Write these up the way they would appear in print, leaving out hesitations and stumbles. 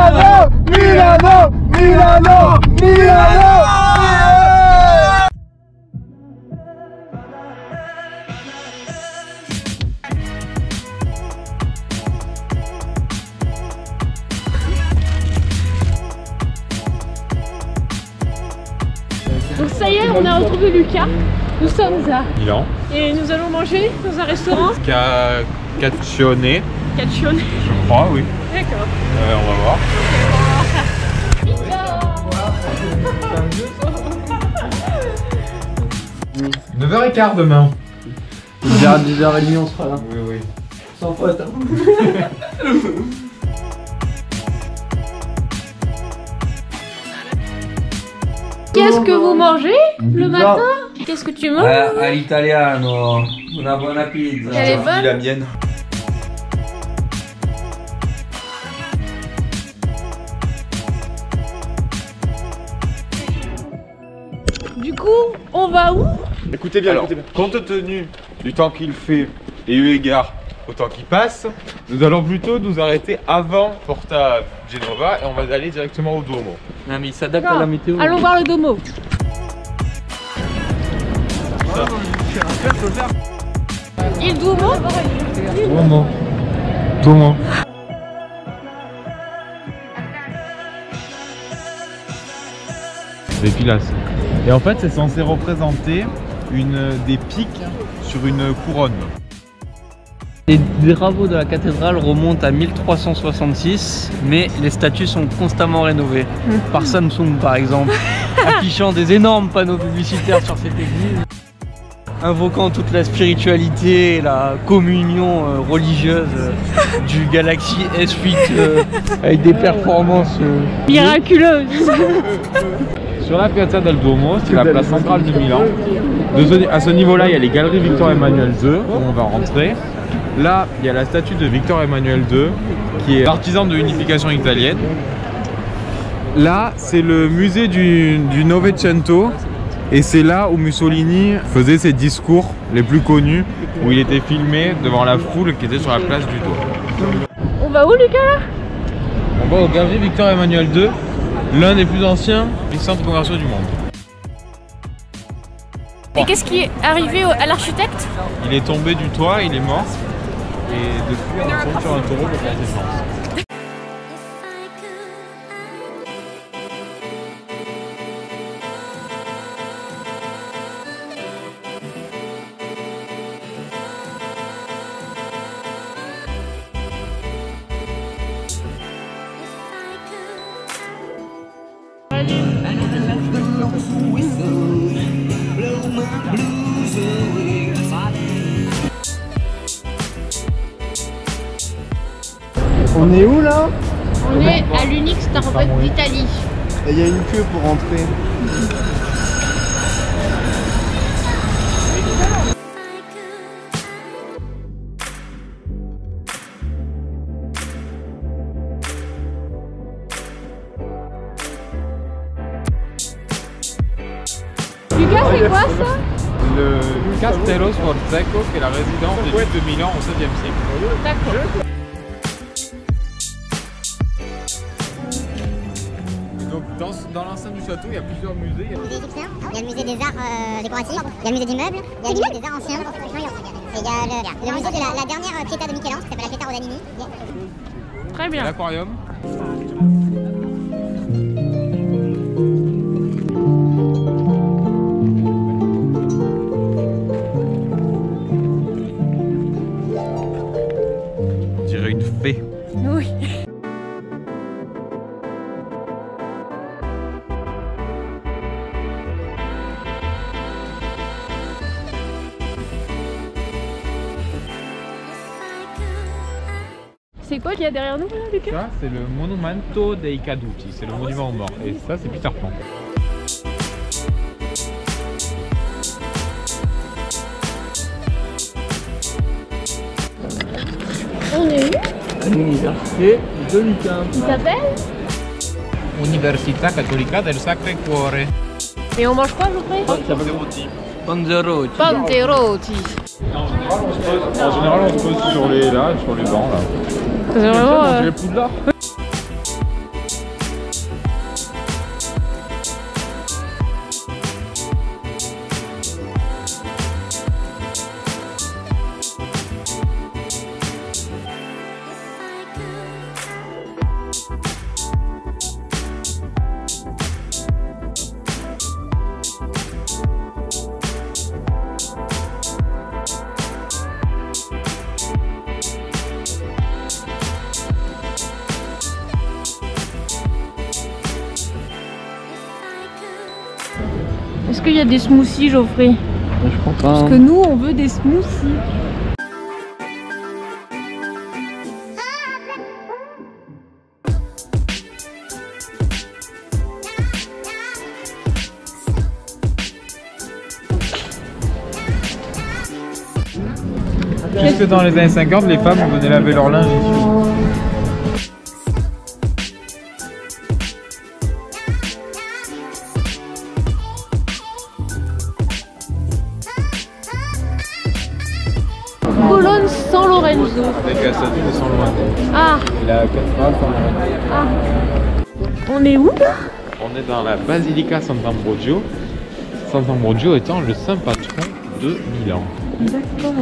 Milano, Milano, Milano, Milano. Donc ça y est, on a retrouvé Lucas. Nous sommes à Milan. Et nous allons manger dans un restaurant. Caccione. Caccione. Je crois, oui. D'accord. On va voir. 9h15 demain. Il dira 10h30, on sera là. Oui, oui. Sans faute. Hein. Qu'est-ce que vous mangez le matin? Qu'est-ce que tu manges? All'italiano, una buona pizza. Elle est bonne? La mienne. Du coup, on va où? Écoutez bien, compte tenu du temps qu'il fait et eu égard au temps qui passe, nous allons plutôt nous arrêter avant Porta Genova et on va aller directement au Duomo. Non mais il s'adapte à la météo. Allons voir le Duomo. Il Duomo? Duomo. Duomo. Des pilastres. Et en fait, c'est censé représenter des pics sur une couronne. Les travaux de la cathédrale remontent à 1366, mais les statues sont constamment rénovées. Par Samsung par exemple, affichant des énormes panneaux publicitaires sur cette église, invoquant toute la spiritualité et la communion religieuse du Galaxy S8 avec des performances Miraculeuse. Sur la Piazza del Duomo, c'est la place centrale de Milan. À ce niveau-là, il y a les galeries Victor Emmanuel II, où on va rentrer. Là, il y a la statue de Victor Emmanuel II, qui est l'artisan de l'unification italienne. Là, c'est le musée du Novecento, et c'est là où Mussolini faisait ses discours les plus connus, où il était filmé devant la foule qui était sur la place du Duomo. On va où, Lucas? On va aux galeries Victor Emmanuel II, l'un des plus anciens centres commerciaux du monde. Et qu'est-ce qui est arrivé à l'architecte? Il est tombé du toit, il est mort. Et depuis, on tombe sur un taureau de la Défense. On est où là? On est à l'unique Starbucks d'Italie. Et il y a une queue pour rentrer. Lucas, c'est quoi ça? Le Castello Sforzesco, qui est la résidence du duc de Milan au 7e siècle. D'accord. Donc dans l'enceinte du château, il y a plusieurs musées. Il y a le musée égyptien, il y a le musée des arts décoratifs, il y a le musée des meubles, il y a le musée des arts anciens, et il y a le musée de la dernière Pietà de Michel-Ange qui s'appelle la Pietà Rodanini. Très bien. L'aquarium. On dirait une fée. Oui. C'est quoi qu'il y a derrière nous là, Lucas? Ça, c'est le Monumento dei Caduti, c'est le monument aux morts. Et ça, c'est Peter Pan. On est où? à l'université de Lucas. Il s'appelle? Università Cattolica del Sacro Cuore. Et on mange quoi à peu près? Panzerotti. Panzerotti. Panzerotti. En général, on se pose sur les bancs là. C'est vraiment... les poudlards. Est-ce qu'il y a des smoothies, Geoffrey? Je crois pas. Parce que nous, on veut des smoothies. Puisque dans les années 50, les femmes venaient laver leur linge ici. Colonne San Lorenzo. Avec la statue de San Lorenzo. Ah, Et la cathédrale San Lorenzo. ah. On est où là? On est dans la Basilica Sant'Ambrogio. Sant'Ambrogio étant le saint patron de Milan. D'accord.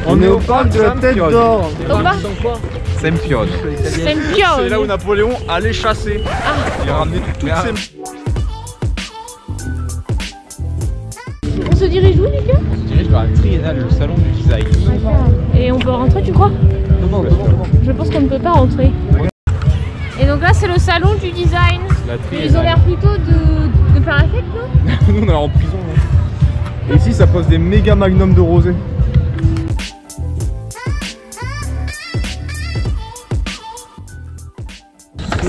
On est au parc de la Tête d'Or. Au bas? Sempione. C'est une C'est là où pioche. Napoléon allait chasser. Il a ramené toutes ses... On se dirige où, les gars? On se dirige vers la Triennale, le salon du design. Et on peut rentrer, tu crois? Je pense qu'on ne peut pas rentrer. Et donc là, c'est le salon du design. La Ils ont l'air plutôt de faire la fête, non? Nous on a l'air en prison. Et ici ça pose des méga magnums de rosé.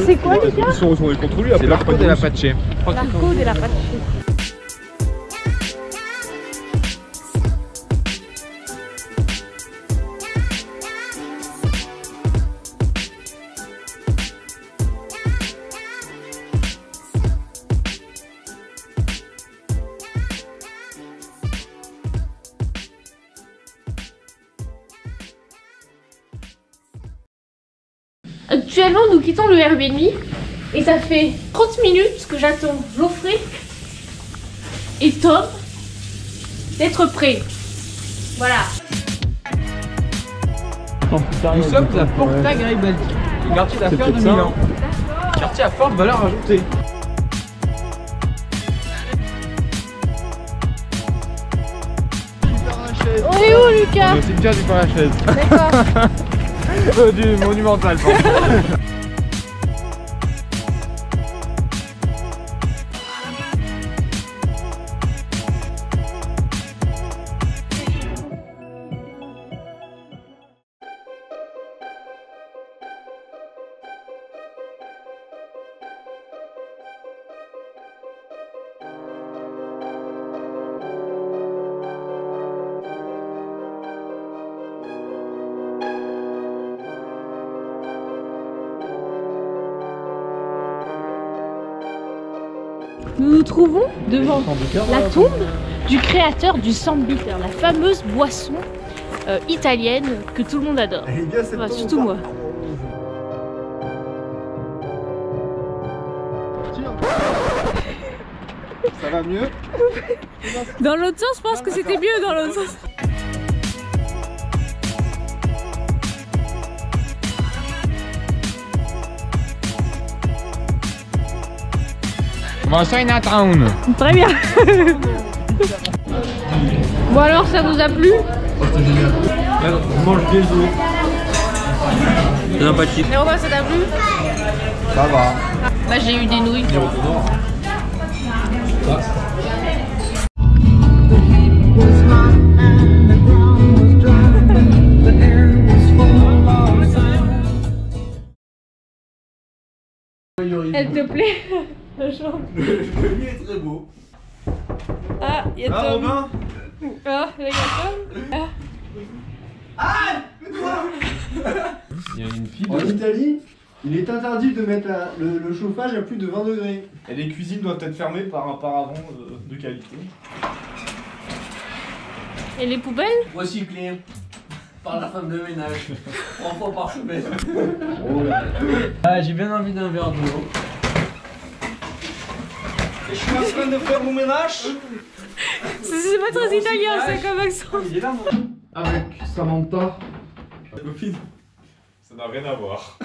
C'est quoi, les gars? Ils sont contre lui. C'est l'Arco della Pace. L'arco de la pâte. Actuellement, nous quittons le Airbnb et ça fait 30 minutes que j'attends Geoffrey et Tom d'être prêts. Voilà. Nous sommes à Porta Garibaldi, le quartier d'affaires de Milan. Quartier à forte valeur ajoutée. On est où, Lucas? Le cimetière du Père-Lachaise. D'accord. Du monumental, pardon. Nous nous trouvons devant la tombe du créateur du Sambiter, la fameuse boisson italienne que tout le monde adore. Les gars, c'est Enfin, surtout moi. Ça va mieux? Dans l'autre sens, je pense que c'était mieux dans l'autre sens. Bon, Chinatown. Très bien. Bon alors, ça vous a plu? Je mange des os. Sympathique. Et Romain, ça t'a plu? Ça va. Bah j'ai eu des nouilles. Elle te plaît? La chambre. Le lit est très beau. Ah, il y a Ah, Tom. Robin? Ah, il y a Tom. Il y a une fille. En Italie, il est interdit de mettre le chauffage à plus de 20 degrés. Et les cuisines doivent être fermées par un paravent de qualité. Et les poubelles? Recyclé par la femme de ménage. 3 fois par semaine. Ah, j'ai bien envie d'un verre d'eau. Et je suis en train de faire mon ménage. C'est pas très italien, c'est comme accent. Il est là, moi. Avec Samantha. Ta copine. Ça n'a rien à voir.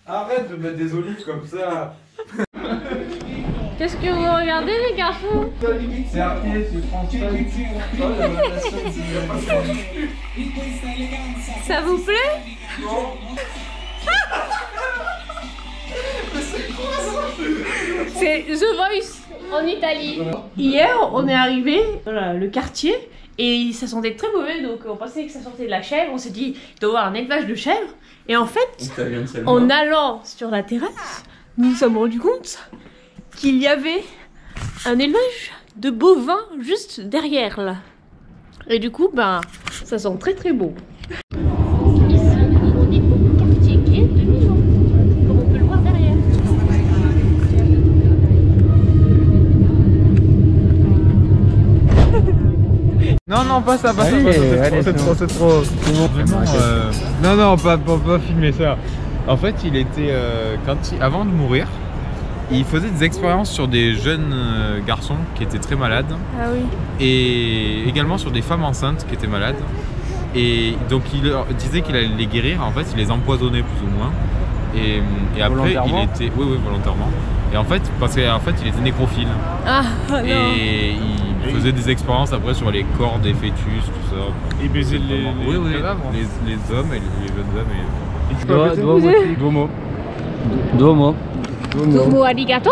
Arrête de mettre des olives comme ça. Qu'est-ce que vous regardez, les garçons? C'est arcade, c'est français. Ça vous plaît? C'est The Voice En Italie. Hier, on est arrivé dans le quartier et ça sentait très mauvais, donc on pensait que ça sortait de la chèvre. On s'est dit, il doit y avoir un élevage de chèvres. Et en fait, en allant sur la terrasse, nous nous sommes rendus compte qu'il y avait un élevage de bovins juste derrière là. Et du coup, ben, ça sent très très bon. Ici, on est au quartier qui est de Milan, comme on peut le voir derrière. Non, non, pas ça, pas ça, Allez, pas ça, allez, c'est trop, c'est trop. Vraiment, non, non, pas filmer ça. En fait, il était, avant de mourir, il faisait des expériences sur des jeunes garçons qui étaient très malades. Ah oui. Et également sur des femmes enceintes qui étaient malades. Et donc il leur disait qu'il allait les guérir, en fait il les empoisonnait plus ou moins. Et après il était... Oui, volontairement. Et en fait, parce qu'en fait il était nécrophile. Ah non. Et il faisait des expériences après sur les corps des fœtus, tout ça. Il baisait les cadavres. Les hommes et les jeunes hommes. Duomo. Domo arigato.